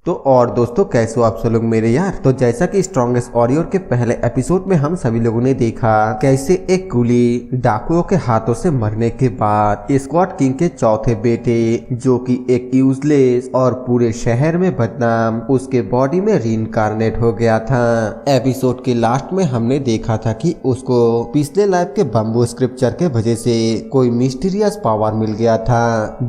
तो और दोस्तों कैसे हो आप सब लोग मेरे यार। तो जैसा कि स्ट्रॉन्गेस्ट वॉरियर के पहले एपिसोड में हम सभी लोगों ने देखा कैसे एक कुली डाकुओं के हाथों से मरने के बाद स्क्वाड किंग के चौथे बेटे जो कि एक यूजलेस और पूरे शहर में बदनाम उसके बॉडी में रीइंकार्नेट हो गया था। एपिसोड के लास्ट में हमने देखा था कि उसको पिछले लाइफ के बम्बू स्क्रिप्चर के वजह से कोई मिस्टीरियस पावर मिल गया था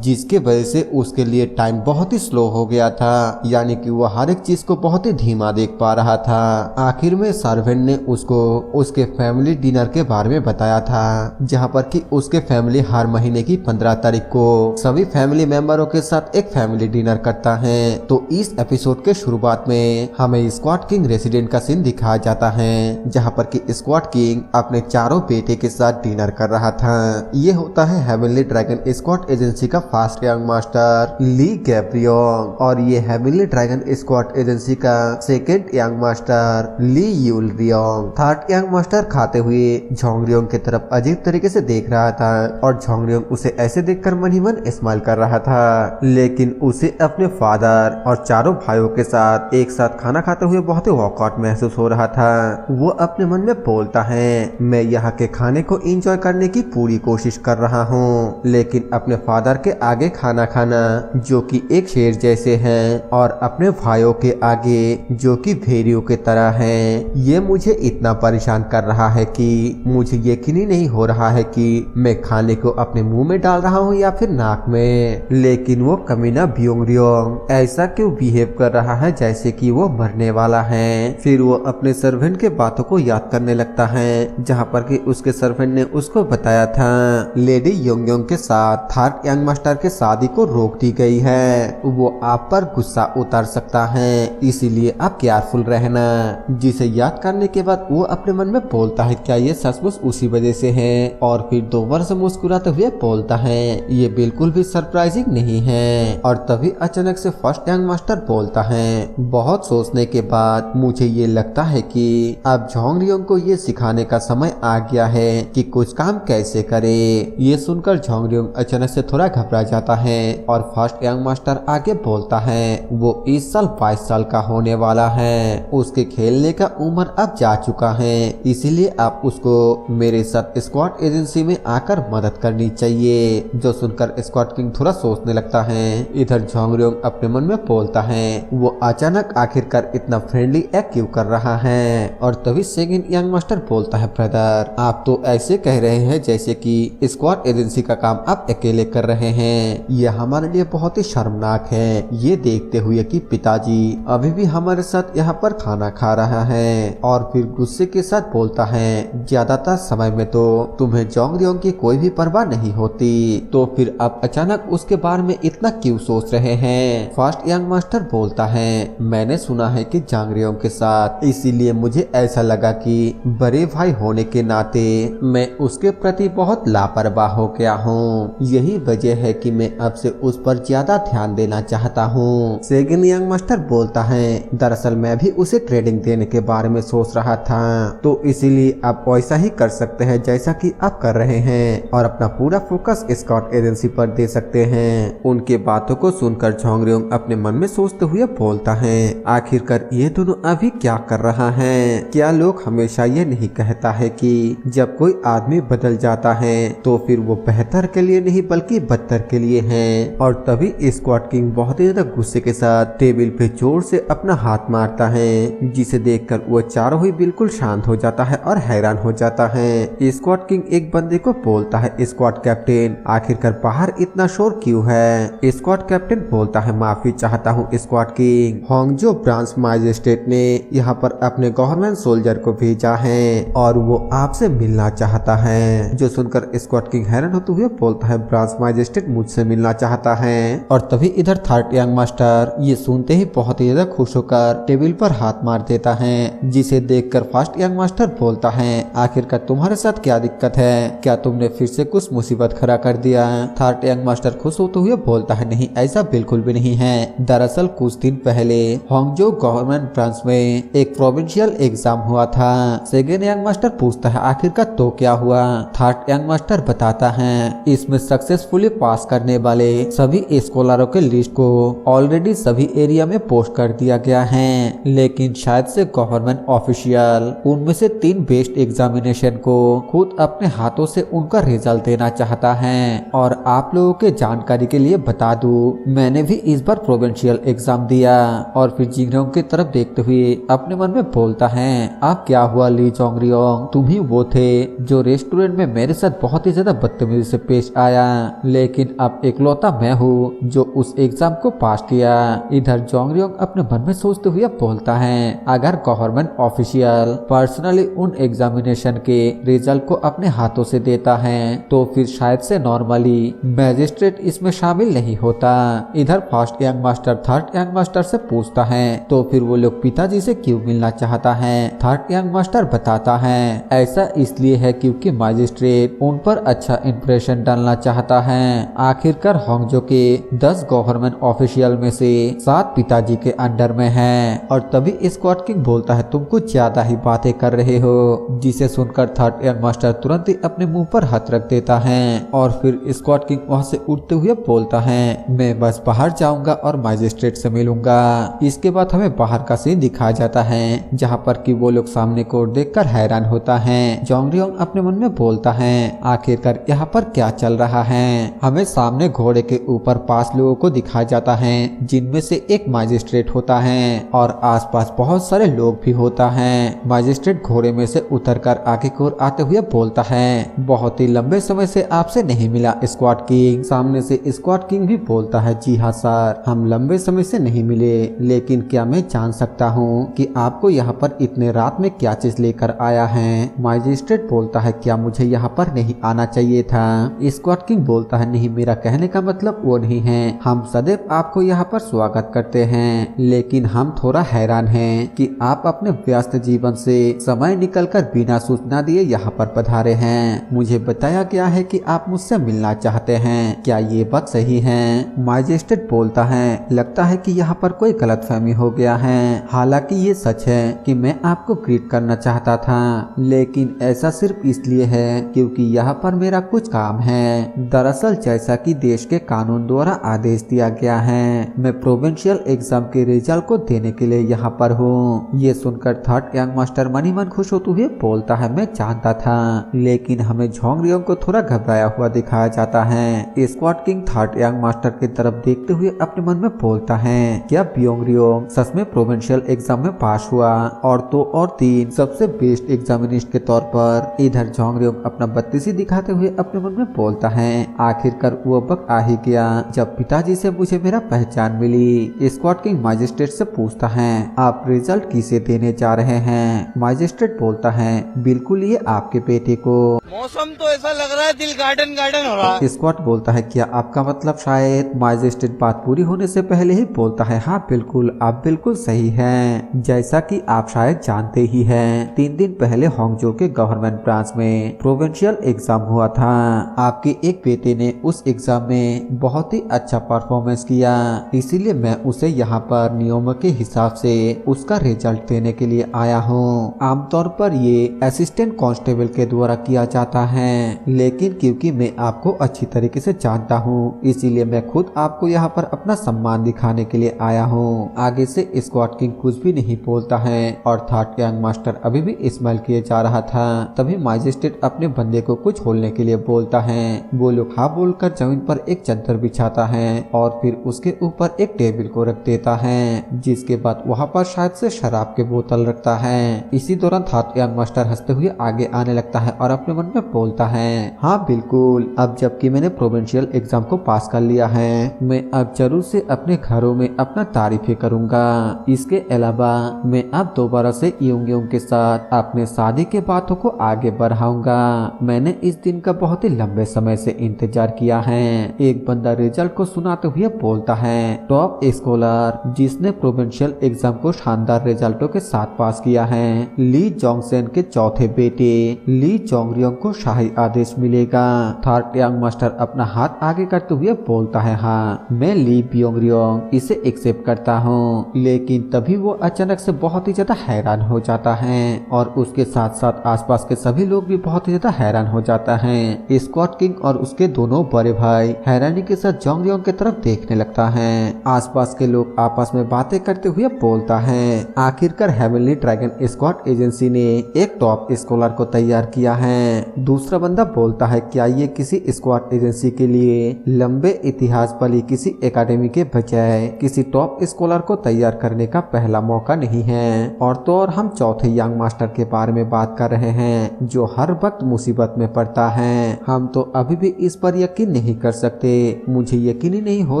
जिसके वजह से उसके लिए टाइम बहुत ही स्लो हो गया था, यानी कि वो हर एक चीज को बहुत ही धीमा देख पा रहा था। आखिर में सर्वेंट ने उसको उसके फैमिली डिनर के बारे में बताया था जहां पर कि उसके फैमिली हर महीने की 15 तारीख को सभी फैमिली मेंबरों के साथ एक फैमिली डिनर करता है। तो इस एपिसोड के शुरुआत में हमें स्क्वाड किंग रेसिडेंट का सीन दिखाया जाता है जहां पर कि स्क्वाड किंग अपने चारों बेटे के साथ डिनर कर रहा था। ये होता है हेवनली ड्रैगन स्क्वाड एजेंसी का फास्ट यंग मास्टर ली गैब्रियोंग और ये हेवनली ड्रैगन स्क्वाड एजेंसी का सेकेंड यंग मास्टर ली यूल रियोंग। थर्ड यंग मास्टर खाते हुए झोंगरियोंग की तरफ अजीब तरीके से देख रहा था और झोंगरियोंग उसे ऐसे देखकर मन ही मन स्माइल कर रहा था, लेकिन उसे अपने फादर और चारों भाइयों के साथ एक साथ खाना खाते हुए बहुत ही ऑकवर्ड महसूस हो रहा था। वो अपने मन में बोलता है मैं यहाँ के खाने को एंजॉय करने की पूरी कोशिश कर रहा हूँ, लेकिन अपने फादर के आगे खाना खाना जो कि एक शेर जैसे हैं और अपने भाइयों के आगे जो कि भेड़ियों के तरह हैं, ये मुझे इतना परेशान कर रहा है कि मुझे यकीन ही नहीं हो रहा है कि मैं खाने को अपने मुंह में डाल रहा हूँ या फिर नाक में। लेकिन वो कमीना ब्योंगरियोंग ऐसा क्यों बिहेव कर रहा है जैसे कि वो मरने वाला है। फिर वो अपने सर्वेंट के बातों को याद करने लगता है जहाँ पर कि उसके सर्वेंट ने उसको बताया था लेडी योंगयोंग के साथ थर्ड यंग मास्टर के शादी को रोक दी गई है, वो आप पर गुस्सा उतार सकता है इसीलिए आप केयरफुल रहना। जिसे याद करने के बाद वो अपने मन में बोलता है क्या ये सचमुच उसी वजह से है, और फिर दोबारा से मुस्कुराते हुए बोलता है ये बिल्कुल भी सरप्राइजिंग नहीं है। और तभी अचानक से फर्स्ट यंग मास्टर बोलता है बहुत सोचने के बाद मुझे ये लगता है कि अब झोंगरियोंग को ये सिखाने का समय आ गया है कि कुछ काम कैसे करे। ये सुनकर झोंगरियोंग अचानक से थोड़ा घबरा जाता है और फर्स्ट यंग मास्टर आगे बोलता है वो इस साल 22 साल का होने वाला है, उसके खेलने का उम्र अब जा चुका है, इसीलिए आप उसको मेरे साथ स्क्वाड एजेंसी में आकर मदद करनी चाहिए। जो सुनकर स्क्वाड किंग थोड़ा सोचने लगता है। इधर झोंगरियोंग अपने मन में बोलता है वो अचानक आखिरकार इतना फ्रेंडली एक्ट क्यों कर रहा है। और तभी सेकंड यंग मास्टर बोलता है ब्रदर आप तो ऐसे कह रहे हैं जैसे कि स्क्वाड एजेंसी का काम आप अकेले कर रहे हैं, यह हमारे लिए बहुत ही शर्मनाक है ये देखते हुए कि पिताजी अभी भी हमारे साथ यहाँ पर खाना खा रहा है। और फिर गुस्से के साथ बोलता है ज्यादातर समय में तो तुम्हें झोंगरियोंग की कोई भी परवाह नहीं होती, तो फिर आप अचानक उसके बारे में इतना क्यों सोच रहे हैं। फर्स्ट यंग मास्टर बोलता है मैंने सुना है कि झोंगरियोंग के साथ, इसीलिए मुझे ऐसा लगा कि बड़े भाई होने के नाते मैं उसके प्रति बहुत लापरवाह हो गया हूँ, यही वजह है कि मैं अब से उस पर ज्यादा ध्यान देना चाहता हूँ। सेकंड यंग मास्टर बोलता है दरअसल मैं भी उसे ट्रेनिंग देने के बारे में सोच रहा था, तो इसीलिए आप वैसा ही कर सकते हैं जैसा कि आप कर रहे हैं और अपना पूरा फोकस स्क्वाड एजेंसी पर दे सकते हैं। उनके बातों को सुनकर झोंगरियोंग अपने मन में सोचते हुए बोलता है आखिरकार ये दोनों अभी क्या कर रहा है। क्या लोग हमेशा ये नहीं कहता है कि जब कोई आदमी बदल जाता है तो फिर वो बेहतर के लिए नहीं बल्कि बदतर के लिए है। और तभी स्क्वाड किंग बहुत ही ज्यादा गुस्से के साथ टेबल पे जोर से अपना हाथ मारता है जिसे देखकर वो चारों ही बिल्कुल शांत हो जाता है और हैरान हो जाता है। स्क्वाड किंग एक बंदे को बोलता है स्क्वाड कैप्टन आखिरकार बाहर इतना शोर क्यों है। स्क्वाड कैप्टन बोलता है माफी चाहता हूँ स्क्वाड किंग, होंगजो ब्रांच मजिस्ट्रेट ने यहाँ पर अपने गवर्नमेंट सोल्जर को भेजा है और वो आपसे मिलना चाहता है। जो सुनकर स्क्वाड किंग हैरान होते हुए बोलता है ब्रांच मजिस्ट्रेट मुझसे मिलना चाहता है। और तभी इधर थर्ड यंग मास्टर ये सुनते ही बहुत ही ज्यादा खुश होकर टेबल पर हाथ मार देता है जिसे देखकर फर्स्ट यंग मास्टर बोलता है आखिरकार तुम्हारे साथ क्या दिक्कत है, क्या तुमने फिर से कुछ मुसीबत खड़ा कर दिया। थर्ड यंग मास्टर खुश होते हुए बोलता है नहीं ऐसा बिल्कुल भी नहीं है, दरअसल कुछ दिन पहले होंगजो गवर्नमेंट ब्रांच में एक प्रोविंशियल एग्जाम हुआ था। सेकेंड यंग मास्टर पूछता है आखिरकार तो क्या हुआ। थर्ड यंग मास्टर बताता है इसमें सक्सेसफुली पास करने वाले सभी स्कॉलरों के लिस्ट को ऑलरेडी सभी सभी एरिया में पोस्ट कर दिया गया है, लेकिन शायद से गवर्नमेंट ऑफिशियल उनमें से 3 बेस्ट एग्जामिनेशन को खुद अपने हाथों से उनका रिजल्ट देना चाहता है। और आप लोगों के जानकारी के लिए बता दूं, मैंने भी इस बार प्रोविंशियल एग्जाम दिया। और फिर जिंगरोंग की तरफ देखते हुए अपने मन में बोलता है, आप क्या हुआ ली जोंगरियोंग, तुम ही वो थे जो रेस्टोरेंट में मेरे साथ बहुत ही ज्यादा बदतमीजी से पेश आया, लेकिन अब इकलौता मैं हूँ जो उस एग्जाम को पास किया। इधर जोंगरियोंग अपने मन में सोचते हुए बोलता है, अगर गवर्नमेंट ऑफिशियल पर्सनली उन एग्जामिनेशन के रिजल्ट को अपने हाथों से देता है तो फिर शायद से नॉर्मली मैजिस्ट्रेट इसमें शामिल नहीं होता। इधर first young master third young master से पूछता है, तो फिर वो लोग पिताजी से क्यों मिलना चाहता है। थर्ड यंग मास्टर बताता है, ऐसा इसलिए है क्योंकि मैजिस्ट्रेट उन पर अच्छा इंप्रेशन डालना चाहता है। आखिरकार होंगजो के 10 गवर्नमेंट ऑफिशियल में से 7 पिताजी के अंडर में हैं। और तभी स्क्वाड किंग बोलता है, तुम कुछ ज्यादा ही बातें कर रहे हो, जिसे सुनकर थर्ड यंग मास्टर तुरंत ही अपने मुंह पर हाथ रख देता है। और फिर स्क्वाड किंग वहां से उठते हुए बोलता है, मैं बस बाहर जाऊंगा और मैजिस्ट्रेट से मिलूंगा। इसके बाद हमें बाहर का सीन दिखाया जाता है, जहाँ पर कि वो लोग सामने को देखकर हैरान होता है। जोंगरियोंग अपने मन में बोलता है, आखिरकार यहाँ पर क्या चल रहा है। हमें सामने घोड़े के ऊपर 5 लोगों को दिखाया जाता है, जिनमें से एक मैजिस्ट्रेट होता है और आसपास बहुत सारे लोग भी होता है। मैजिस्ट्रेट घोड़े में से उतरकर आगे की ओर आते हुए बोलता है, बहुत ही लंबे समय से आपसे नहीं मिला स्क्वाड किंग। सामने से स्क्वाड किंग भी बोलता है, जी हाँ सर, हम लंबे समय से नहीं मिले, लेकिन क्या मैं जान सकता हूँ कि आपको यहाँ पर इतने रात में क्या चीज लेकर आया है। मैजिस्ट्रेट बोलता है, क्या मुझे यहाँ पर नहीं आना चाहिए था। स्क्वाड किंग बोलता है, नहीं, मेरा कहने का मतलब वो नहीं है, हम सदैव आपको यहाँ पर स्वागत करते हैं, लेकिन हम थोड़ा हैरान हैं कि आप अपने व्यस्त जीवन से समय निकलकर बिना सूचना दिए यहाँ पर पधारे हैं। मुझे बताया गया है कि आप मुझसे मिलना चाहते हैं, क्या ये बात सही है। मैजिस्ट्रेट बोलता है, लगता है कि यहाँ पर कोई गलतफहमी हो गया है, हालांकि ये सच है कि मैं आपको ग्रीट करना चाहता था, लेकिन ऐसा सिर्फ इसलिए है क्योंकि यहाँ पर मेरा कुछ काम है। दरअसल जैसा कि देश के कानून द्वारा आदेश दिया गया है, मैं प्रोविंशियल एग्जाम के रिजल्ट को देने के लिए यहाँ पर हूँ। ये सुनकर थर्ड यंग मास्टर मनी मन खुश होते हुए बोलता है, मैं जानता था, लेकिन हमें जोंगरियोंग को थोड़ा घबराया हुआ दिखाया जाता है। Squad king third young master की तरफ देखते हुए अपने मन में बोलता है, क्या जोंगरियोंग सच में प्रोविंशियल एग्जाम में पास हुआ, और तो और 3 सबसे बेस्ट एग्जामिनिस्ट के तौर पर। इधर जोंगरियोंग अपना बत्तीसी दिखाते हुए अपने मन में बोलता है, आखिरकार वो वक्त आ ही गया जब पिताजी से मुझे मेरा पहचान मिली। स्क्वाड किंग मैजिस्ट्रेट से पूछता है, आप रिजल्ट किसे देने जा रहे हैं। मैजिस्ट्रेट बोलता है, बिल्कुल ये आपके बेटे को। मौसम तो ऐसा लग रहा है दिल गार्डन गार्डन हो रहा है। स्क्वाड बोलता है, क्या आपका मतलब शायद। मैजिस्ट्रेट बात पूरी होने से पहले ही बोलता है, हाँ बिल्कुल, आप बिल्कुल सही हैं। जैसा कि आप शायद जानते ही हैं, 3 दिन पहले होंगजो के गवर्नमेंट ब्रांच में प्रोविंशियल एग्जाम हुआ था। आपके एक बेटे ने उस एग्जाम में बहुत ही अच्छा परफॉर्मेंस किया, इसीलिए मैं उसे यहाँ पर नियमों के हिसाब से उसका रिजल्ट देने के लिए आया हूँ। आमतौर पर ये असिस्टेंट कांस्टेबल के द्वारा किया जाता है, लेकिन क्योंकि मैं आपको अच्छी तरीके से जानता हूँ, इसीलिए मैं खुद आपको यहाँ पर अपना सम्मान दिखाने के लिए आया हूँ। आगे से स्क्वाड किंग कुछ भी नहीं बोलता है और थर्ड यंग मास्टर अभी भी स्माइल किए जा रहा था। तभी मैजिस्ट्रेट अपने बंदे को कुछ खोलने के लिए बोलता है। वो लोग हाँ बोलकर जमीन पर एक चादर बिछाता है और फिर उसके ऊपर एक टेबल को रख देता है, जिसके बाद वहाँ पर शायद से शराब के बोतल रखता है। इसी दौरान थर्ड यंग मास्टर हंसते हुए आगे आने लगता है और अपने मन में बोलता है, हाँ बिल्कुल, अब जबकि मैंने प्रोविंशियल एग्जाम को पास कर लिया है, मैं अब जरूर से अपने घरों में अपना तारीफें करूंगा। इसके अलावा मैं अब दोबारा से यूंग के साथ अपने शादी के बातों को आगे बढ़ाऊंगा। मैंने इस दिन का बहुत ही लंबे समय से इंतजार किया है। एक बंदा रिजल्ट को सुनाते हुए बोलता है, टॉप स्कॉलर जिसने प्रोविंशियल एग्जाम को शानदार रिजल्टों के साथ पास किया है, ली जोंगसेन के चौथे बेटे ली जोंगरियोंग जोंगरियोंग को शाही आदेश मिलेगा। थर्ड यंग मास्टर अपना हाथ आगे करते हुए बोलता है हाँ मैं ली ब्योंगरियोंग इसे एक्सेप्ट करता हूँ। लेकिन तभी वो अचानक से बहुत ही ज्यादा हैरान हो जाता है और उसके साथ साथ आसपास के सभी लोग भी बहुत ही ज्यादा हैरान हो जाता है। स्क्वाड किंग और उसके दोनों बड़े भाई हैरानी के साथ जोंगरियोंग की तरफ देखने लगता है। आसपास के लोग आपस में बातें करते हुए बोलता है आखिरकार हेवनली ड्रैगन स्क्वाड एजेंसी ने एक टॉप स्कॉलर को तैयार किया है। दूसरा बंदा बोलता है क्या ये किसी स्क्वाड एजेंसी के लिए लंबे इतिहास वाली किसी एकेडमी के बजाय किसी टॉप स्कॉलर को तैयार करने का पहला मौका नहीं है। और तो और हम चौथे यंग मास्टर के बारे में बात कर रहे हैं जो हर वक्त मुसीबत में पड़ता है। हम तो अभी भी इस पर यकीन नहीं कर सकते। मुझे यकीन ही नहीं हो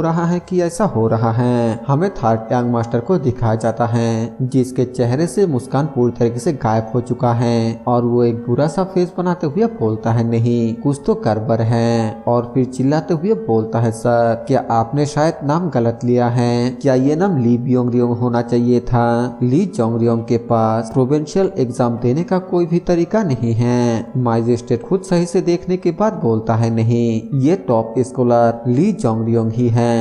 रहा है कि ऐसा हो रहा है। हमें थर्ड यंग मास्टर को दिखाया जाता है जिसके चेहरे से मुस्कान पूरी तरीके से गायब हो चुका है और वो एक बुरा सा फेस बनाते हुए बोलता है नहीं कुछ तो गड़बड़ है। और फिर चिल्लाते हुए बोलता है सर क्या आपने शायद नाम गलत लिया है। क्या ये नाम ली ब्योंगरियोंग होना चाहिए था। ली जोंगरियोंग के पास प्रोविंशियल एग्जाम देने का कोई भी तरीका नहीं है। मैजिस्ट्रेट खुद सही से देखने के बाद बोलता है नहीं ये टॉप स्कॉलर ली जोंगरियोंग ही है।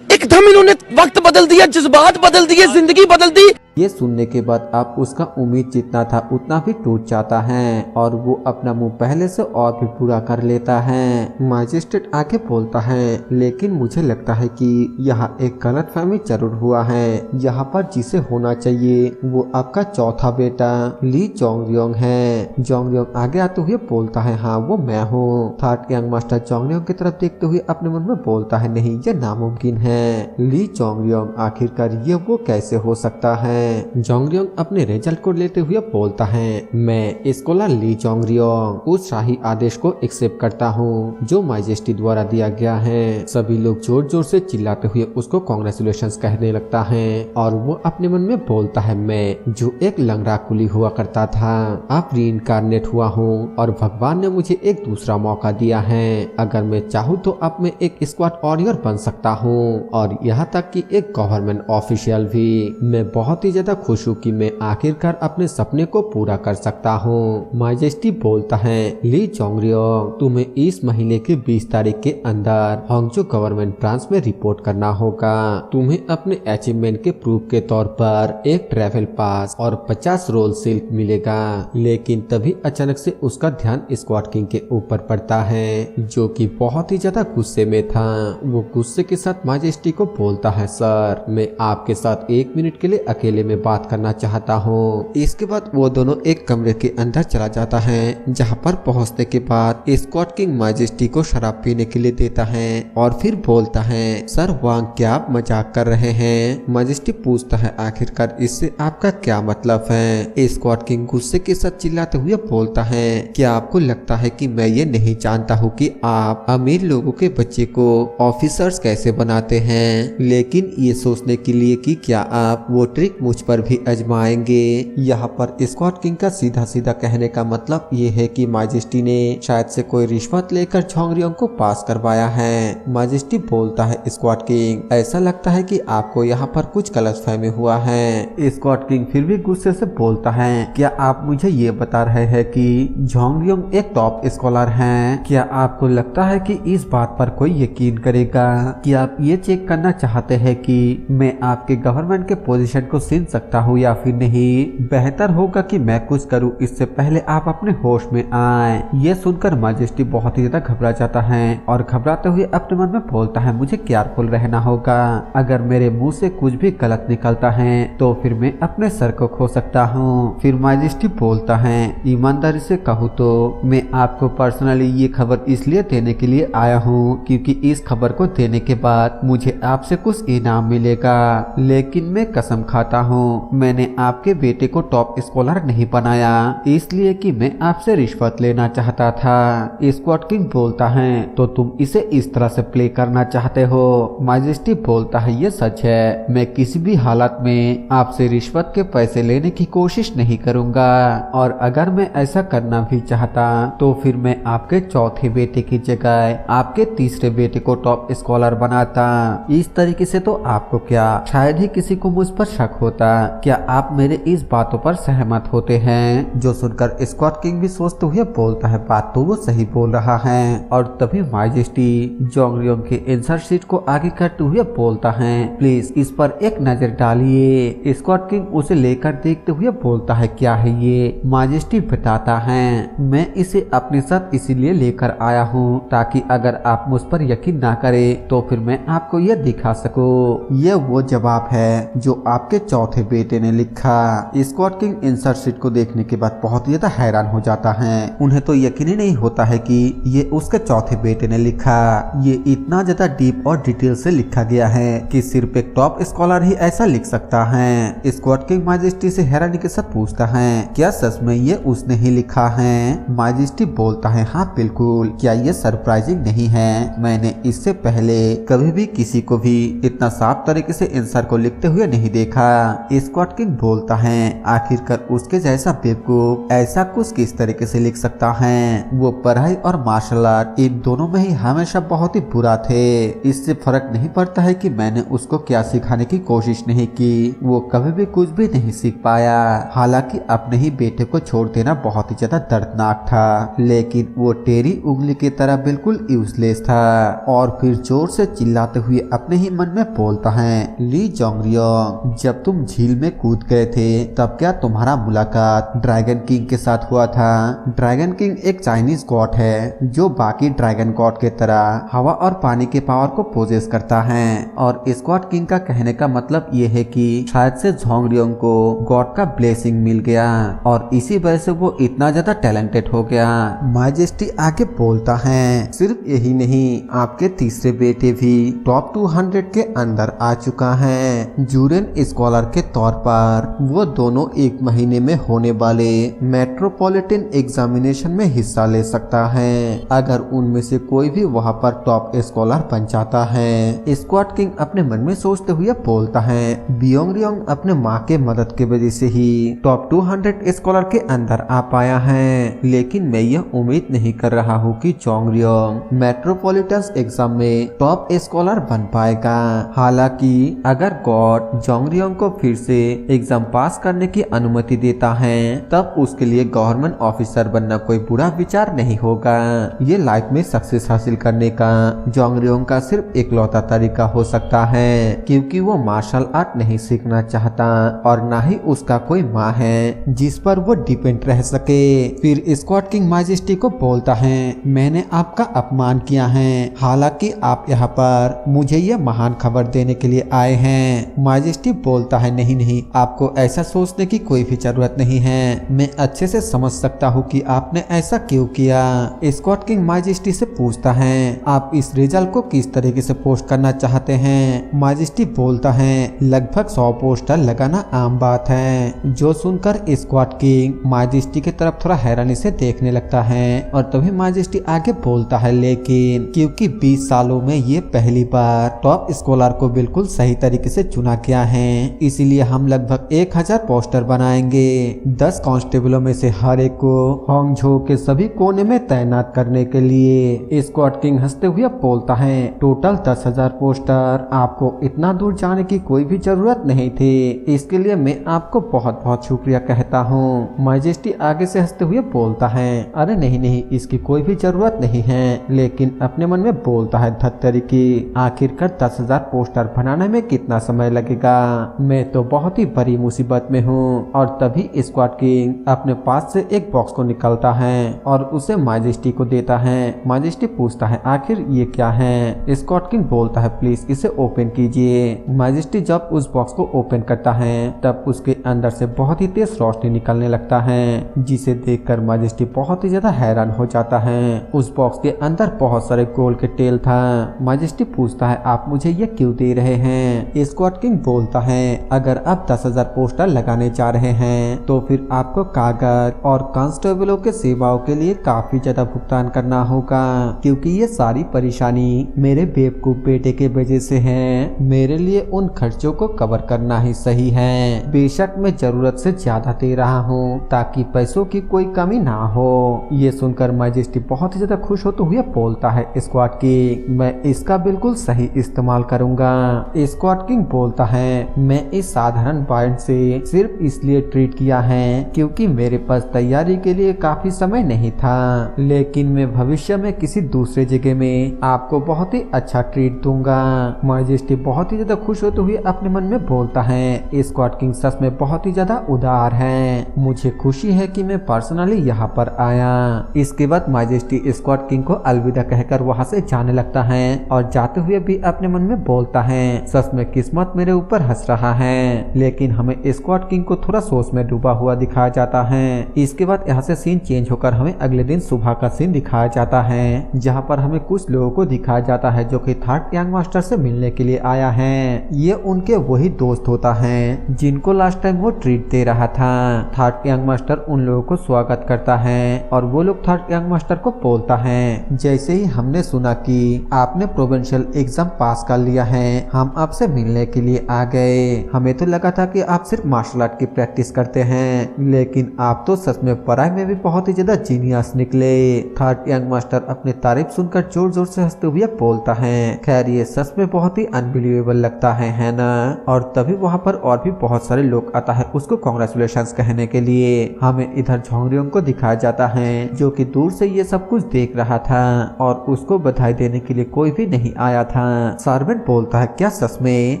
एकदम इन्होंने वक्त बदल दिया, जज्बात बदल दिए, जिंदगी बदल दी। ये सुनने के बाद आप उसका उम्मीद जितना था उतना भी टूट जाता है और वो अपना मुंह पहले से और भी पूरा कर लेता है। मैजिस्ट्रेट आके बोलता है लेकिन मुझे लगता है कि यहाँ एक गलतफहमी जरूर हुआ है। यहाँ पर जिसे होना चाहिए वो आपका चौथा बेटा ली जोंगरियोंग है। जोंगरियोंग आगे आते हुए बोलता है हाँ वो मैं हूँ। थर्ड यंग मास्टर जोंगरियोंग की तरफ देखते हुए अपने मन में बोलता है नहीं ये नामुमकिन है। ली जोंगरियोंग आखिरकार ये वो कैसे हो सकता है। जोंगरियोंग अपने रिजल्ट को लेते हुए बोलता है मैं स्कॉलर ली जोंगरियोंग उस शाही आदेश को एक्सेप्ट करता हूँ जो मैजेस्टी द्वारा दिया गया है। सभी लोग जोर जोर से चिल्लाते हुए उसको कांग्रेचुलेशंस कहने लगता है और वो अपने मन में बोलता है मैं जो एक लंगड़ा कुली हुआ करता था अब रीइंकार्नेट हुआ हूँ और भगवान ने मुझे एक दूसरा मौका दिया है। अगर मैं चाहूँ तो अब मैं एक स्क्वाड वॉरियर बन सकता हूँ और यहाँ तक कि एक गवर्नमेंट ऑफिशियल भी। मैं बहुत ही ज्यादा खुश हूँ कि मैं आखिरकार अपने सपने को पूरा कर सकता हूँ। मैजेस्टी बोलता है ली जोंगरियोंग तुम्हें इस महीने के 20 तारीख के अंदर हांगजो गवर्नमेंट ब्रांच में रिपोर्ट करना होगा। तुम्हें अपने अचीवमेंट के प्रूफ के तौर पर एक ट्रैवल पास और 50 रोल सिल्क मिलेगा। लेकिन तभी अचानक से उसका ध्यान स्क्वाड किंग के ऊपर पड़ता है जो कि बहुत ही ज्यादा गुस्से में था। वो गुस्से के साथ मैजेस्टी को बोलता है सर मैं आपके साथ 1 मिनट के लिए अकेले में बात करना चाहता हूँ। इसके बाद वो दोनों एक कमरे के अंदर चला जाता है जहाँ पर पहुँचने के बाद स्क्वाड किंग मैजेस्टी को शराब पीने के लिए देता है और फिर बोलता है सर वांग क्या आप मजाक कर रहे हैं। मैजेस्टी पूछता है आखिरकार इससे आपका क्या मतलब है। स्क्वाड किंग गुस्से के साथ चिल्लाते हुए बोलता है क्या आपको लगता है कि मैं ये नहीं जानता हूँ कि आप अमीर लोगों के बच्चे को ऑफिसर्स कैसे बनाते हैं। लेकिन ये सोचने के लिए कि क्या आप वो ट्रिक मुझ पर भी आजमाएंगे। यहाँ पर स्क्वाड किंग का सीधा सीधा कहने का मतलब ये है कि मैजेस्टी ने शायद से कोई रिश्वत लेकर जोंगरियोंग को पास करवाया है। मैजेस्टी बोलता है स्क्वाड किंग ऐसा लगता है कि आपको यहाँ पर कुछ गलतफहमी हुआ है। स्क्वाड किंग फिर भी गुस्से से बोलता है क्या आप मुझे ये बता रहे हैं कि जोंगरियोंग एक टॉप स्कॉलर हैं। क्या आपको लगता है कि इस बात पर कोई यकीन करेगा कि आप ये चेक करना चाहते हैं कि मैं आपके गवर्नमेंट के पोजीशन को छीन सकता हूँ या फिर नहीं। बेहतर होगा कि मैं कुछ करूँ इससे पहले आप अपने होश में आए। ये सुनकर मैजेस्टी बहुत ही ज्यादा घबरा जाता है और घबराते हुए अपने मन में बोलता है मुझे केयरफुल रहना होगा। अगर मेरे मुंह से कुछ भी गलत निकलता है तो फिर मैं अपने सर को खो सकता हूँ। फिर मैजेस्टी बोलता है ईमानदारी से कहूँ तो मैं आपको पर्सनली ये खबर इसलिए देने के लिए आया हूँ क्योंकि इस खबर को देने के बाद मुझे आपसे कुछ इनाम मिलेगा। लेकिन मैं कसम खाता हूँ मैंने आपके बेटे को टॉप स्कॉलर नहीं बनाया इसलिए कि मैं आपसे रिश्वत लेना चाहता था। स्क्वाड किंग बोलता है तो तुम इसे इस तरह से प्ले करना चाहते हो। मैजेस्टी बोलता है ये सच है मैं किसी भी हालत में आपसे रिश्वत के पैसे लेने की कोशिश नहीं करूंगा और अगर मैं ऐसा करना भी चाहता तो फिर मैं आपके चौथे बेटे की जगह आपके तीसरे बेटे को टॉप स्कॉलर बनाता। इस तरीके से तो आपको क्या शायद ही किसी को मुझ पर शक होता होता। क्या आप मेरे इस बातों पर सहमत होते हैं? जो सुनकर स्क्वाड किंग भी सोचते हुए बोलता है बात तो वो सही बोल रहा है। और तभी माजेस्टी जोंगरियोंग के आंसर शीट को आगे करते हुए बोलता है प्लीज इस पर एक नजर डालिए। स्क्वाड किंग उसे लेकर देखते हुए बोलता है क्या है ये? माजेस्टी बताता है मैं इसे अपने साथ इसीलिए लेकर आया हूँ ताकि अगर आप मुझ पर यकीन ना करें तो फिर मैं आपको यह दिखा सकूं। ये वो जवाब है जो आपके चौथे बेटे ने लिखा। स्क्वाड किंग आंसर शीट को देखने के बाद बहुत ज्यादा हैरान हो जाता है। उन्हें तो यकीन ही नहीं होता है कि ये उसके चौथे बेटे ने लिखा। ये इतना ज्यादा डीप और डिटेल से लिखा गया है कि सिर्फ एक टॉप स्कॉलर ही ऐसा लिख सकता है। स्क्वाड किंग माजेस्टी से हैरानी के साथ पूछता है क्या सच में ये उसने ही लिखा है? माजेस्टी बोलता है हाँ बिल्कुल, क्या ये सरप्राइजिंग नहीं है? मैंने इससे पहले कभी भी किसी को भी इतना साफ तरीके से आंसर को लिखते हुए नहीं देखा। स्क्वाड किंग बोलता है आखिरकार उसके जैसा बेवकूफ ऐसा कुछ किस तरीके से लिख सकता है? वो पढ़ाई और मार्शल आर्ट इन दोनों में ही हमेशा बहुत ही बुरा थे। इससे फर्क नहीं पड़ता है कि मैंने उसको क्या सिखाने की कोशिश नहीं की, वो कभी भी कुछ भी नहीं सीख पाया। हालांकि अपने ही बेटे को छोड़ देना बहुत ही ज्यादा दर्दनाक था, लेकिन वो टेरी उंगली की तरह बिल्कुल यूजलेस था। और फिर जोर से चिल्लाते हुए अपने ही मन में बोलता है ली जोंगरियोंग जब तुम झील में कूद गए थे तब क्या तुम्हारा मुलाकात ड्रैगन किंग के साथ हुआ था? ड्रैगन किंग एक चाइनीज गॉड है जो बाकी ड्रैगन गॉड के तरह हवा और पानी के पावर को पोजेस करता है। और स्क्वाड किंग का कहने का मतलब ये है कि शायद से जोंगरियोंग को गॉड का ब्लेसिंग मिल गया और इसी वजह से वो इतना ज्यादा टैलेंटेड हो गया। माजेस्टी आगे बोलता है सिर्फ यही नहीं आपके तीसरे बेटे भी टॉप 200 के अंदर आ चुका है। जूरेन स्कॉलर के तौर पर वो दोनों एक महीने में होने वाले मेट्रोपॉलिटन एग्जामिनेशन में हिस्सा ले सकता है अगर उनमें से कोई भी वहां पर टॉप स्कॉलर बन जाता है। स्क्वाड किंग अपने मन में सोचते हुए बोलता है बियोंगरियोंग अपने माँ के मदद के वजह से ही टॉप 200 स्कॉलर के अंदर आ पाया है, लेकिन मैं यह उम्मीद नहीं कर रहा हूँ कि जोंगरियोंग मेट्रोपॉलिटन एग्जाम में टॉप स्कॉलर बन पाएगा। हालांकि अगर गॉड जोंगरियोंग को फिर से एग्जाम पास करने की अनुमति देता है तब उसके लिए गवर्नमेंट ऑफिसर बनना कोई बुरा विचार नहीं होगा। ये लाइफ में सक्सेस हासिल करने का जोंगरियोंग का सिर्फ इकलौता तरीका हो सकता है क्योंकि वो मार्शल आर्ट नहीं सीखना चाहता और ना ही उसका कोई माँ है जिस पर वो डिपेंड रह सके। फिर स्क्वाड किंग माजेस्टी को बोलता है मैंने आपका अपमान किया है, हालांकि आप यहाँ पर मुझे यह महान खबर देने के लिए आए हैं। माजेस्टी बोलता है नहीं नहीं, आपको ऐसा सोचने की कोई भी जरूरत नहीं है, मैं अच्छे से समझ सकता हूँ कि आपने ऐसा क्यों किया। स्क्वाड किंग माजेस्टी से पूछता है आप इस रिजल्ट को किस तरीके से पोस्ट करना चाहते हैं? माजेस्टी बोलता है लगभग 100 पोस्टर लगाना आम बात है। जो सुनकर स्क्वाड किंग माजेस्टी की तरफ थोड़ा हैरानी से देखने लगता है और तभी माजेस्टी आगे बोलता है लेकिन क्योंकि 20 सालों में ये पहली बार टॉप स्कॉलर को बिल्कुल सही तरीके से चुना गया है, इसीलिए हम लगभग 1000 पोस्टर बनाएंगे। 10 कांस्टेबलों में से हर एक को होंगझो के सभी कोने में तैनात करने के लिए। स्क्वाड किंग हंसते हुए बोलता है टोटल 10,000 पोस्टर, आपको इतना दूर जाने की कोई भी जरूरत नहीं थी, इसके लिए मैं आपको बहुत बहुत शुक्रिया कहता हूँ। माजेस्टी आगे से हंसते हुए बोलता है अरे नहीं नहीं, इसकी कोई भी जरूरत नहीं है, लेकिन अपने मन में बोलता है धत्तरी की आखिरकार 10,000 पोस्टर बनाने में कितना समय लगेगा, मैं तो बहुत ही बड़ी मुसीबत में हूँ। और तभी स्क्वाड किंग अपने पास से एक बॉक्स को निकालता है और उसे माजेस्टी को देता है। माजेस्टी पूछता है आखिर ये क्या है? स्क्वाड किंग बोलता है प्लीज इसे ओपन कीजिए। माजेस्टी जब उस बॉक्स को ओपन करता है तब उसके अंदर से बहुत ही तेज रोशनी निकलने लगता है जिसे देखकर माजेस्टी बहुत ही ज्यादा हैरान हो जाता है। उस बॉक्स के अंदर बहुत सारे गोल्ड के टेल था। माजेस्टी पूछता है आप मुझे ये क्यों दे रहे हैं? स्क्वाड किंग बोलता है अगर आप 10,000 पोस्टर लगाने जा रहे हैं तो फिर आपको कागज और कांस्टेबलों के सेवाओं के लिए काफी ज्यादा भुगतान करना होगा क्योंकि ये सारी परेशानी मेरे बेवकूफ बेटे के वजह से है। मेरे लिए उन खर्चों को कवर करना ही सही है। बेशक मैं जरूरत से ज्यादा दे रहा हूँ ताकि पैसों की कोई कमी ना हो। ये सुनकर माजेस्टी बहुत ही ज्यादा खुश होते हुए बोलता है स्क्वाड किंग मैं इसका बिल्कुल सही इस्तेमाल करूंगा। स्क्वाड किंग बोलता है मैं इस साधारण पॉइंट से सिर्फ इसलिए ट्रीट किया है क्योंकि मेरे पास तैयारी के लिए काफी समय नहीं था, लेकिन मैं भविष्य में किसी दूसरे जगह में आपको बहुत ही अच्छा ट्रीट दूंगा। मैजेस्टी बहुत ही ज्यादा खुश होते हुए अपने मन में बोलता है, स्क्वाड किंग सच में बहुत ही ज्यादा उदार है, मुझे खुशी है कि मैं पर्सनली यहाँ पर आया। इसके बाद मैजेस्टी स्क्वाड किंग को अलविदा कहकर वहाँ से जाने लगता है और जाते हुए भी अपने मन में बोलता है, सच में किस्मत मेरे ऊपर हंस रहा है। लेकिन हमें स्क्वाड किंग को थोड़ा सोच में डूबा हुआ दिखाया जाता है। इसके बाद यहाँ से सीन चेंज होकर हमें अगले दिन सुबह का सीन दिखाया जाता है, जहाँ पर हमें कुछ लोगों को दिखाया जाता है जो कि थर्ड यंग मास्टर से मिलने के लिए आया है। ये उनके वही दोस्त होता है जिनको लास्ट टाइम वो ट्रीट दे रहा था। थर्ड यंग मास्टर उन लोगों को स्वागत करता है और वो लोग थर्ड यंग मास्टर को बोलता है, जैसे ही हमने सुना कि आपने प्रोविंशियल एग्जाम पास कर लिया है, हम आपसे मिलने के लिए आ गए। हमें तो लगा था कि आप सिर्फ मार्शल आर्ट की प्रैक्टिस करते हैं, लेकिन आप तो सच में पढ़ाई में भी बहुत ही ज्यादा जीनियस निकले। थर्ड यंग मास्टर अपनी तारीफ सुनकर जोर जोर से हंसते हुए बोलता है, खैर ये सच में बहुत ही अनबिलीवेबल लगता है ना। और तभी वहाँ पर और भी बहुत सारे लोग आता है उसको कांग्रेचुलेशंस कहने के लिए। हमें इधर झोंगरियोंग को दिखाया जाता है जो कि दूर से ये सब कुछ देख रहा था और उसको बधाई देने के लिए कोई भी नहीं आया था। सर्वेंट बोलता है, क्या सच में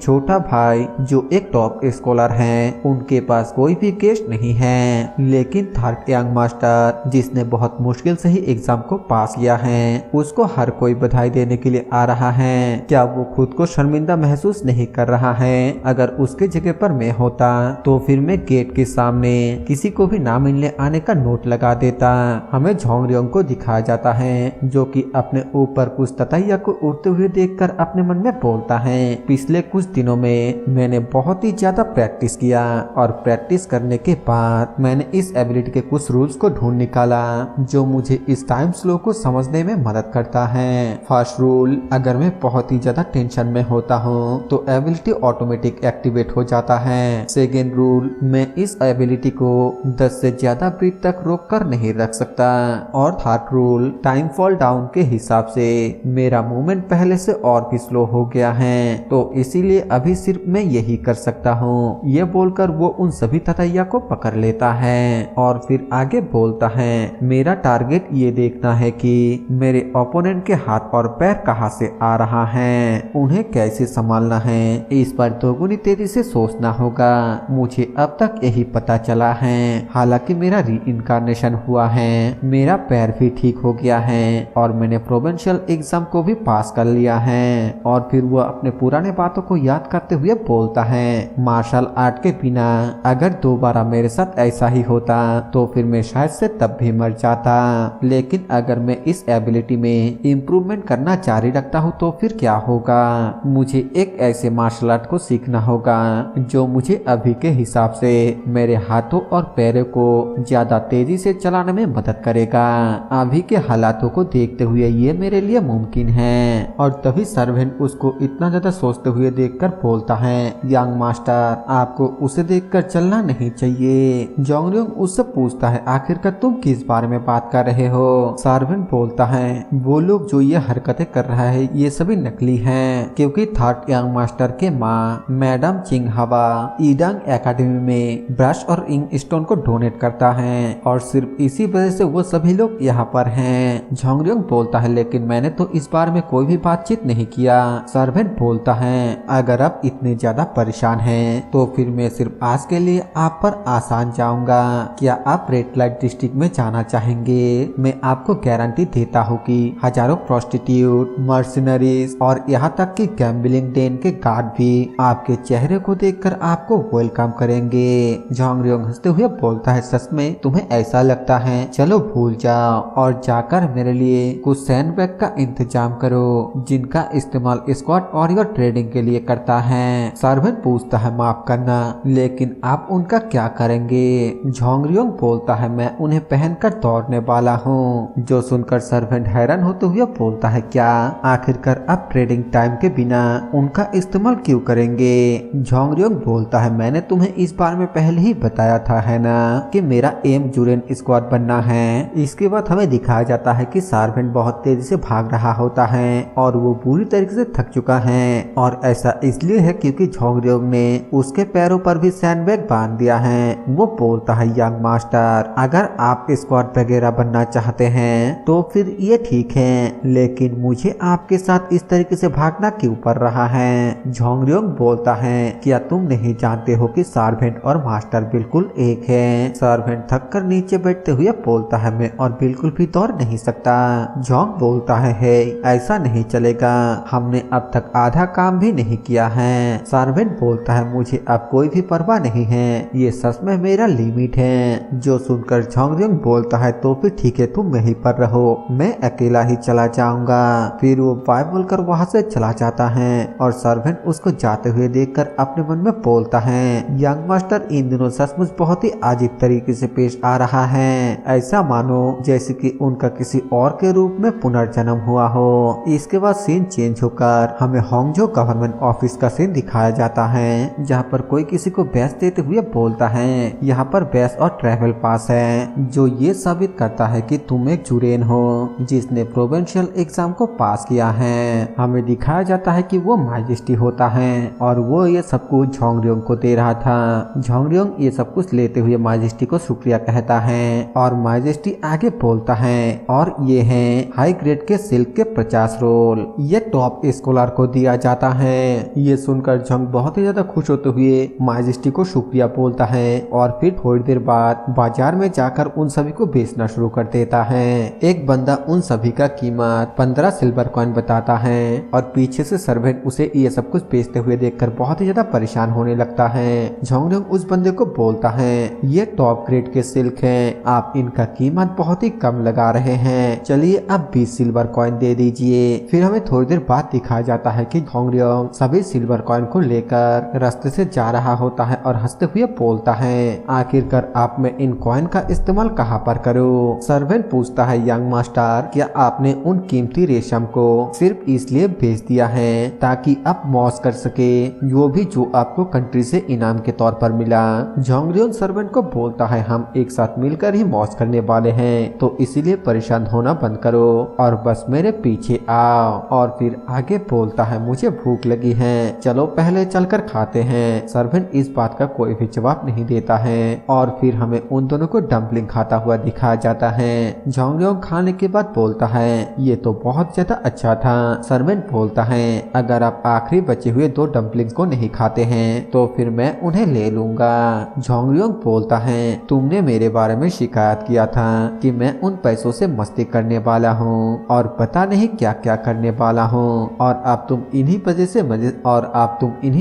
छोटा भाई जो एक टॉप स्कॉलर है उनके पास कोई भी गेस्ट नहीं है, लेकिन थर्ड यंग मास्टर जिसने बहुत मुश्किल से ही एग्जाम को पास किया है उसको हर कोई बधाई देने के लिए आ रहा है। क्या वो खुद को शर्मिंदा महसूस नहीं कर रहा है? अगर उसके जगह पर मैं होता तो फिर मैं गेट के सामने किसी को भी ना मिलने आने का नोट लगा देता। हमें झोंगरियोंग को दिखाया जाता है जो कि अपने ऊपर कुछ ततैया को उड़ते हुए देखकर अपने मन में बोलता है, पिछले कुछ दिनों में मैंने बहुत ही ज्यादा प्रैक्टिस किया और प्रैक्टिस करने के बाद मैंने इस एबिलिटी के कुछ रूल्स को ढूंढ निकाला जो मुझे इस टाइम स्लो को समझने में मदद करता है। फर्स्ट रूल, अगर मैं बहुत ही ज्यादा टेंशन में होता हूँ तो एबिलिटी ऑटोमेटिक एक्टिवेट हो जाता है। सेकेंड रूल, मैं इस एबिलिटी को 10 से ज्यादा ब्रीथ तक रोक कर नहीं रख सकता। और third rule, time fall down के हिसाब से मेरा मूवमेंट पहले से और भी स्लो हो गया है तो इसीलिए अभी सिर्फ मैं यही कर सकता हूँ। ये बोलकर वो उन सभी ततैया को पकड़ लेता है और फिर आगे बोलता है, मेरा टारगेट ये देखना है कि मेरे ओपोनेंट के हाथ और पैर कहाँ से आ रहा है, उन्हें कैसे संभालना है, इस पर दोगुनी तेजी से सोचना होगा। मुझे अब तक यही पता चला है, हालांकि मेरा री इनकारनेशन हुआ है, मेरा पैर भी ठीक हो गया है और मैंने प्रोविंशियल एग्जाम को भी पास कर लिया है। और फिर वो अपने पुराने बातों को याद करते हुए बोलता है, मार्शल आर्ट के बिना अगर दोबारा मेरे साथ ऐसा ही होता तो फिर मैं शायद से तब भी मर जाता, लेकिन अगर मैं इस एबिलिटी में इम्प्रूवमेंट करना जारी रखता हूँ तो फिर क्या होगा। मुझे एक ऐसे मार्शल आर्ट को सीखना होगा जो मुझे अभी के हिसाब से मेरे हाथों और पैरों को ज्यादा तेजी से चलाने में मदद करेगा। अभी के हालातों को देखते हुए ये मेरे लिए मुमकिन है। और तभी सर्वेंट उसको इतना ज्यादा सोचते हुए देखकर बोलता है, यंग मास्टर आपको उसे देखकर चलना नहीं चाहिए। झोंगरियोंग उससे पूछता है, आखिरकार तुम किस बारे में बात कर रहे हो? सर्वेंट बोलता है, वो लोग जो ये हरकतें कर रहा है ये सभी नकली हैं, क्योंकि थर्ड यंग मास्टर के माँ मैडम चिंग हवा ईडांग एकेडमी में ब्रश और इंक स्टोन को डोनेट करता है और सिर्फ इसी वजह से वो सभी लोग यहाँ पर हैं। झोंगरियोंग बोलता है, लेकिन मैंने तो इस बारे में कोई भी बातचीत नहीं किया। सर्वेंट बोलता है, अगर आप इतने ज्यादा परेशान हैं तो फिर मैं सिर्फ आज के लिए आप पर आसान जाऊंगा। क्या आप रेड लाइट डिस्ट्रिक्ट में जाना चाहेंगे? मैं आपको गारंटी देता हूँ कि हजारों प्रोस्टिट्यूट, मर्सिनरीज और यहाँ तक कि गैम्बलिंग डेन के गार्ड भी आपके चेहरे को देखकर आपको वेलकम करेंगे। झोंगरियोंग हंसते हुए बोलता है, सच में तुम्हें ऐसा लगता है? चलो भूल जाओ और जाकर मेरे लिए कुछ सैंडबैग का इंतजाम करो जिनका इस्तेमाल स्क्वाड और योर ट्रेडिंग के लिए करता है। सर्वेंट पूछता है, माफ करना लेकिन आप उनका क्या करेंगे? झोंगरियोंग बोलता है, मैं उन्हें पहनकर दौड़ने वाला हूँ। जो सुनकर सर्वेंट हैरान होते हुए बोलता है, क्या आखिरकार आप ट्रेडिंग टाइम के बिना उनका इस्तेमाल क्यों करेंगे? झोंगरियोंग बोलता है, मैंने तुम्हें इस बारे में पहले ही बताया था है ना कि मेरा एम जुरेन स्क्वाड बनना है। इसके बाद हमें दिखाया जाता है कि सर्वेंट बहुत तेजी से भाग रहा होता है और वो पूरी तरीके से थक चुका है और ऐसा इसलिए है क्योंकि झोंगरियोंग ने उसके पैरों पर भी सैंडबैग बांध दिया है। वो बोलता है यंग मास्टर, अगर आप स्क्वाड वगैरह बनना चाहते हैं तो फिर ये ठीक है, लेकिन मुझे आपके साथ इस तरीके से भागना क्यों पड़ रहा है। झोंगरियोंग बोलता है, क्या तुम नहीं जानते हो कि सर्वेंट और मास्टर बिल्कुल एक है। सर्वेंट थक कर नीचे बैठते हुए बोलता है, मैं और बिल्कुल भी दौड़ नहीं सकता। झोंग बोलता है ऐसा नहीं चलेगा, हमने अब तक आधा काम भी नहीं किया है। सर्वेंट बोलता है, मुझे अब कोई भी परवाह नहीं है, ये सच में मेरा लिमिट है। जो सुनकर झोंगरियोंग बोलता है, तो फिर ठीक है, तुम वहीं पर रहो, मैं अकेला ही चला जाऊंगा। फिर वो बाय बोलकर वहां से चला जाता है और सर्वेंट उसको जाते हुए देखकर अपने मन में बोलता है, यंग मास्टर इन दिनों सचमुच बहुत ही अजीब तरीके से पेश आ रहा है, ऐसा मानो जैसे कि उनका किसी और के रूप में पुनर्जन्म हुआ हो। इसके बाद सीन चेंज होकर हमें होंगजो गवर्नमेंट ऑफिस का सीन दिखाया जाता है, जहाँ पर कोई किसी को बैच देते हुए बोलता है, यहाँ पर बैच और ट्रैवल पास है जो ये साबित करता है कि तुम एक जुरेन हो जिसने प्रोविंशियल एग्जाम को पास किया है। हमें दिखाया जाता है कि वो माजेस्टी होता है और वो ये सब कुछ झोंगरियोंग को दे रहा था। झोंगरियोंग ये सब कुछ लेते हुए माजेस्टी को शुक्रिया कहता है और माजेस्टी आगे बोलता है, और ये हैं हाई ग्रेड के सिल्क के 50 रोल, ये टॉप स्कॉलर को दिया जाता है। ये सुनकर झोंग बहुत ही ज्यादा खुश होते हुए माजेस्टी को शुक्रिया बोलता है और फिर थोड़ी देर बाद बाजार में जाकर उन सभी को बेचना शुरू कर देता है। एक बंदा उन सभी का कीमत 15 सिल्वर कॉइन बताता है और पीछे से सर्वेंट उसे ये सब कुछ बेचते हुए देखकर बहुत ही ज्यादा परेशान होने लगता है। झोंगरियोंग उस बंदे को बोलता है, ये टॉप ग्रेड के सिल्क हैं, आप इनका कीमत बहुत ही कम लगा रहे हैं, चलिए अब 20 सिल्वर कॉइन दे दीजिए। फिर हमें थोड़ी देर बाद दिखाया जाता है कि झोंगरियोंग सभी सिल्वर कॉइन को लेकर रास्ते से जा रहा होता है और हंसते हुए बोलता है, आखिरकार आप में इन कॉइन का इस्तेमाल कहाँ पर करूँ। सर्वेंट पूछता है, यंग मास्टर क्या आपने उन कीमती रेशम को सिर्फ इसलिए बेच दिया है ताकि आप मौज कर सके, वो भी जो आपको कंट्री से इनाम के तौर पर मिला। झोंगरियोंग सर्वेंट को बोलता है, हम एक साथ मिलकर ही मौज करने वाले हैं, तो इसीलिए परेशान होना बंद करो और बस मेरे पीछे आओ। और फिर आगे बोलता है, मुझे भूख लगी है, चलो पहले चलकर खाते हैं। सर्वेंट इस बात का कोई भी जवाब नहीं देता है और फिर हमें उन दोनों को डम्पलिंग खाता हुआ दिखाया जाता है। झोंगरियोंग खाने के बाद बोलता है, ये तो बहुत ज्यादा अच्छा था। सर्वेंट बोलता है, अगर आप आखिरी बचे हुए 2 डम्पलिंग्स को नहीं खाते हैं तो फिर मैं उन्हें ले लूंगा। झोंगरियोंग बोलता है, तुमने मेरे बारे में शिकायत किया था कि मैं उन पैसों से मस्ती करने वाला हूँ और पता नहीं क्या क्या करने वाला हूँ, और अब तुम इन्हीं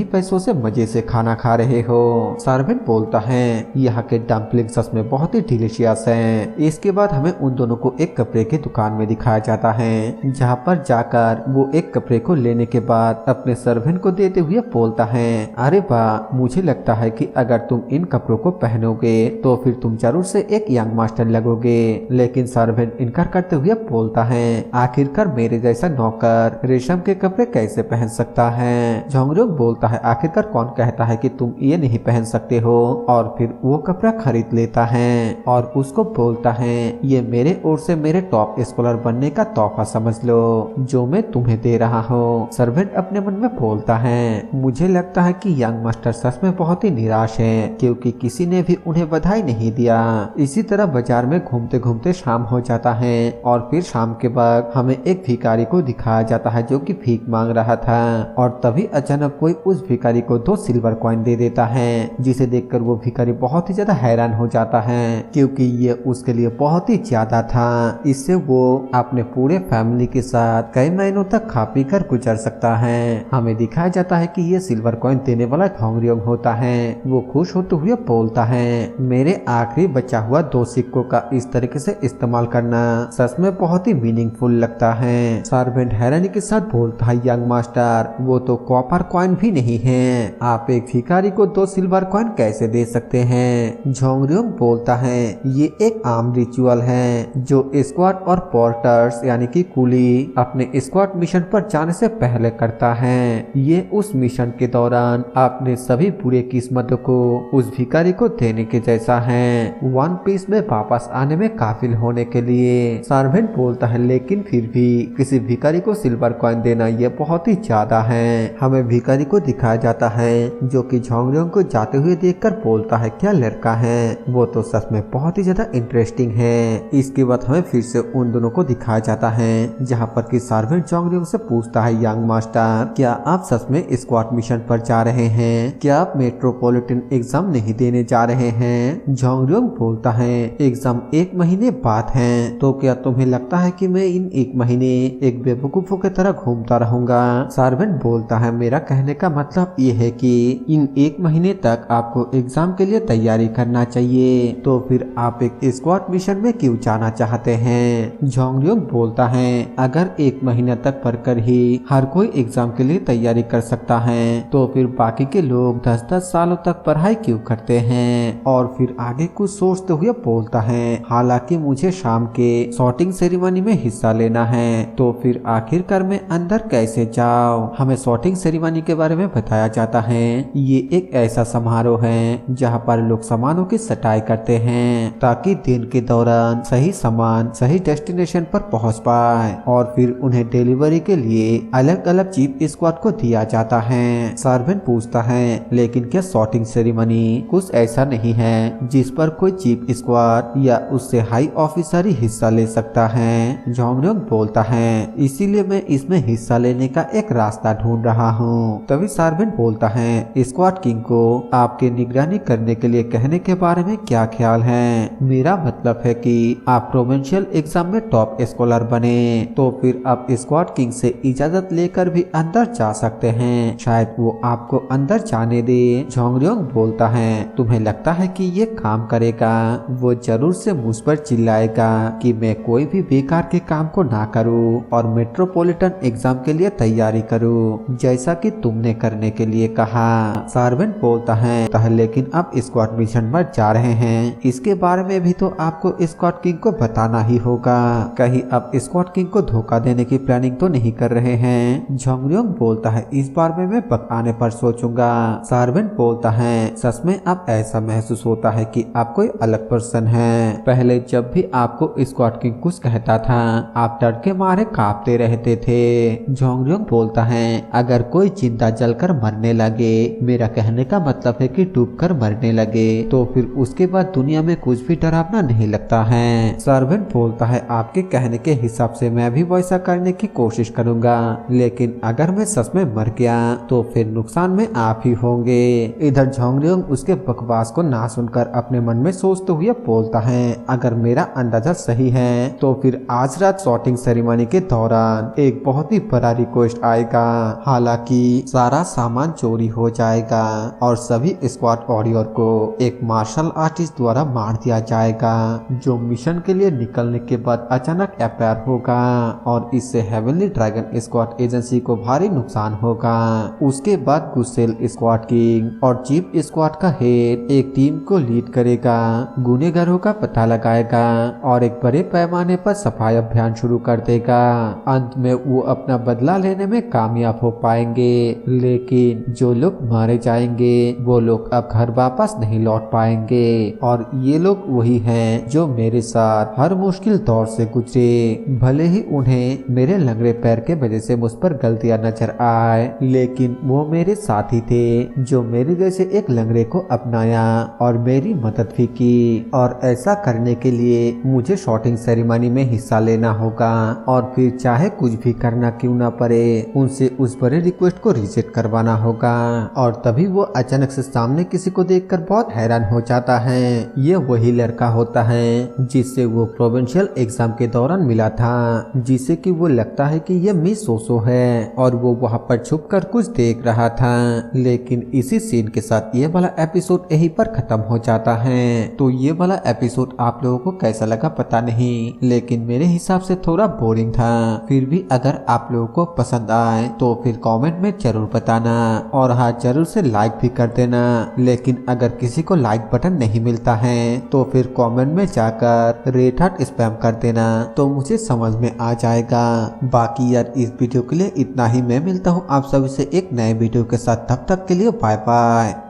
पैसों से मजे से खाना खा रहे हो। सर्वेंट बोलता है, यहाँ के डम्पलिंग सच में बहुत ही डिलीशियस हैं। इसके बाद हमें उन दोनों को एक कपड़े की दुकान में दिखाया जाता है, जहाँ पर जाकर वो एक कपड़े को लेने के बाद अपने सर्वेंट को देते हुए बोलता है, अरे वाह, मुझे लगता है कि अगर तुम इन कपड़ों को पहनोगे तो फिर तुम जरूर से एक यंग मास्टर लगोगे। लेकिन सर्वेंट इनकार करते हुए बोलता है, आखिरकार मेरे जैसा नौकर रेशम के कपड़े कैसे पहन सकता है। झोंगरियोंग बोलता है, आखिरकार कौन कहता है कि तुम ये नहीं पहन सकते हो, और फिर वो कपड़ा खरीद लेता है और उसको बोलता है, ये मेरे ओर से मेरे टॉप स्कॉलर बनने का तोहफा समझ लो जो मैं तुम्हें दे रहा हूँ। सर्वेंट अपने मन में बोलता है, मुझे लगता है कि यंग मास्टर सच में बहुत ही निराश है क्योंकि किसी ने भी उन्हें बधाई नहीं दिया। इसी तरह बाजार में घूमते घूमते शाम हो जाता है और फिर शाम के बाद हमें एक भिखारी को दिखाया जाता है जो कि भीख मांग रहा था, और तभी अचानक कोई उस भिखारी को 2 सिल्वर कॉइन दे देता है, जिसे देखकर वो भिखारी बहुत ही ज्यादा हैरान हो जाता है क्योंकि ये उसके लिए बहुत ही ज्यादा था। इससे वो अपने पूरे फैमिली के साथ कई महीनों तक खा पी कर गुजर सकता है। हमें दिखाया जाता है कि ये सिल्वर कॉइन देने वाला झोंगरियोंग होता है। वो खुश होते हुए बोलता है, मेरे आखिरी बचा हुआ 2 सिक्कों का इस तरीके से इस्तेमाल करना सच में बहुत ही मीनिंगफुल लगता है। सर्वेंट हैरानी के साथ बोलता है, यंग मास्टर वो तो कॉपर कॉइन भी नहीं है, आप एक भिखारी को 2 सिल्वर कॉइन कैसे दे सकते हैं। झोंगरियोंग बोलता है, ये एक आम रिचुअल है जो स्क्वाड और पोर्टर्स यानी कि कुली अपने स्क्वाड मिशन पर जाने से पहले करता है। ये उस मिशन के दौरान अपने सभी बुरे किस्मतों को उस भिखारी को देने के जैसा है, वन पीस में वापस आने में काफिल होने के लिए। सर्वेंट बोलता है, लेकिन फिर भी किसी भिखारी को सिल्वर कॉइन देना ये बहुत ही ज्यादा है। हमें भिखारी को दिखाया जाता है जो कि झोंगरियोंग को जाते हुए देखकर बोलता है क्या लड़का है, वो तो सच में बहुत ही ज्यादा इंटरेस्टिंग है। इसके बाद हमें फिर से उन दोनों को दिखाया जाता है जहाँ पर कि सार्वेंट झोंगरियोंग से पूछता है यंग मास्टर क्या आप सच में स्क्वाड मिशन पर जा रहे हैं, क्या आप मेट्रोपॉलिटन एग्जाम नहीं देने जा रहे हैं। झोंगरियोंग बोलता है एग्जाम 1 महीने बाद है, तो क्या तुम्हें लगता है कि मैं इन 1 महीने एक बेवकूफों की तरह घूमता रहूंगा। सार्वेंट बोलता है मेरा कहने का मतलब ये है कि इन 1 महीने तक आपको एग्जाम के लिए तैयारी करना चाहिए, तो फिर आप एक स्क्वाड मिशन में क्यों जाना चाहते हैं। झोंगरियोंग बोलता है अगर 1 महीना तक पढ़कर ही हर कोई एग्जाम के लिए तैयारी कर सकता है तो फिर बाकी के लोग 10-10 सालों तक पढ़ाई क्यों करते हैं। और फिर आगे कुछ सोचते हुए बोलता है हालांकि मुझे शाम के शॉटिंग सेरेमनी में हिस्सा लेना है, तो फिर आखिरकार मैं अंदर कैसे जाऊं। हमें शॉटिंग सेरेमनी के बारे में बताया जाता है ये एक ऐसा समारोह है जहां पर लोग सामानों की सटाई करते हैं ताकि दिन के दौरान सही सामान सही डेस्टिनेशन पर पहुंच पाए और फिर उन्हें डिलीवरी के लिए अलग अलग चीफ स्क्वाड को दिया जाता है। सार्वेंट पूछता है लेकिन क्या शॉटिंग सेरेमनी कुछ ऐसा नहीं है जिस पर कोई चीफ स्क्वाड या उससे हाई ऑफिसर ही हिस्सा ले सकता है। झोंगरियोंग बोलता है इसीलिए मैं इसमें हिस्सा लेने का एक रास्ता ढूंढ रहा हूँ। तभी सार्वेंट बोलता है स्क्वाड किंग को आपके निगरानी करने के लिए कहने के बारे में क्या ख्याल है। मेरा मतलब है कि आप प्रोविंशियल एग्जाम में टॉप स्कॉलर बने तो फिर आप स्क्वाड किंग से इजाजत लेकर भी अंदर जा सकते हैं, शायद वो आपको अंदर जाने दे। झोंगरियोंग बोलता है तुम्हें लगता है कि ये काम करेगा। वो जरूर से मुझ पर चिल्लाएगा कि मैं कोई भी बेकार के काम को ना करूं और मेट्रोपॉलिटन एग्जाम के लिए तैयारी करूं जैसा कि तुमने करने के लिए कहा। सार्वेंट बोलता है लेकिन अब स्क्वाड मिशन पर जा रहे हैं, इसके बारे में भी तो आपको स्क्वाड किंग को बताना ही होगा। कहीं अब स्क्वाड किंग को धोखा देने की प्लानिंग तो नहीं कर रहे हैं। झोंगरियोंग बोलता है इस बार में मैं वक्त आने पर सोचूंगा। सार्वेंट बोलता है सच में अब ऐसा महसूस होता है कि आप कोई अलग पर्सन है। पहले जब भी आपको स्क्वाड किंग कुछ कहता था आप डर के मारे कांपते रहते थे। झोंगरियोंग बोलता है अगर कोई जिंदा जलकर मरने लगे, मेरा कहने का मतलब है कि डूबकर मरने लगे, तो फिर उसके बाद दुनिया में कुछ भी डरावना नहीं लगता है। सार्वेंट बोलता है आपके कहने के हिसाब से मैं भी वैसा करने की कोशिश करूंगा, लेकिन अगर मैं सच में मर गया तो फिर नुकसान में आप ही होंगे। इधर झोंगरियोंग उसके बकवास को ना सुनकर अपने मन में सोचते हुए बोलता है अगर मेरा अंदाजा सही है तो फिर आज रात शॉटिंग सेरेमनी के दौरान एक बहुत ही बड़ा रिक्वेस्ट आएगा। हालांकि सारा सामान चोरी हो जाएगा और सभी स्क्वाड वॉरियर को एक मार्शल आर्टिस्ट द्वारा मार दिया जाएगा जो मिशन के लिए निकलने के बाद अचानक अपीयर होगा और इससे हेवनली ड्रैगन स्क्वाड एजेंसी को भारी नुकसान होगा। उसके बाद गुस्सेल स्क्वाड किंग और चीफ स्क्वाड का हेड एक टीम को लीड करेगा, गुनहगारों का पता लगाएगा और एक बड़े पैमाने पर सफाई अभियान शुरू कर देगा। अंत में वो अपना बदला लेने में कामयाब हो पाएंगे, लेकिन जो लोग मारे जाएंगे वो लोग अब घर वापस नहीं लौट पाएंगे और ये लोग वही हैं जो मेरे साथ हर मुश्किल दौर से गुजरे। भले ही उन्हें मेरे लंगड़े पैर के वजह से मुझ पर गलतियां नजर आए, लेकिन वो मेरे साथी थे जो मेरे जैसे एक लंगड़े को अपनाया और मेरी मदद भी की। और ऐसा करने के लिए मुझे शॉटिंग सेरेमनी में हिस्सा लेना होगा और फिर चाहे कुछ भी करना क्यों ना पड़े उनसे उस बड़े रिक्वेस्ट को रिजेक्ट करवाना होगा। और तभी वो अचानक से सामने किसी को देखकर बहुत हैरान हो जाता है। ये वही लड़का होता है जिससे वो प्रोविंशियल एग्जाम के दौरान मिला था, जिसे कि वो लगता है कि ये मिस सोसो है और वो वहाँ पर छुप कर कुछ देख रहा था। लेकिन इसी सीन के साथ ये वाला एपिसोड यहीं पर खत्म हो जाता है। तो ये वाला एपिसोड आप लोगों को कैसा लगा पता नहीं, लेकिन मेरे हिसाब से थोड़ा बोरिंग था। फिर भी अगर आप लोगों को पसंद आए तो फिर कमेंट में जरूर बताना और हाँ जरूर से लाइक भी कर देना। लेकिन अगर किसी को लाइक बटन नहीं मिलता है तो फिर कमेंट में जाकर रेड हार्ट स्पैम कर देना तो मुझे समझ में आ जाएगा। बाकी यार इस वीडियो के लिए इतना ही। मैं मिलता हूँ आप सभी से एक नए वीडियो के साथ, तब तक के लिए बाय बाय।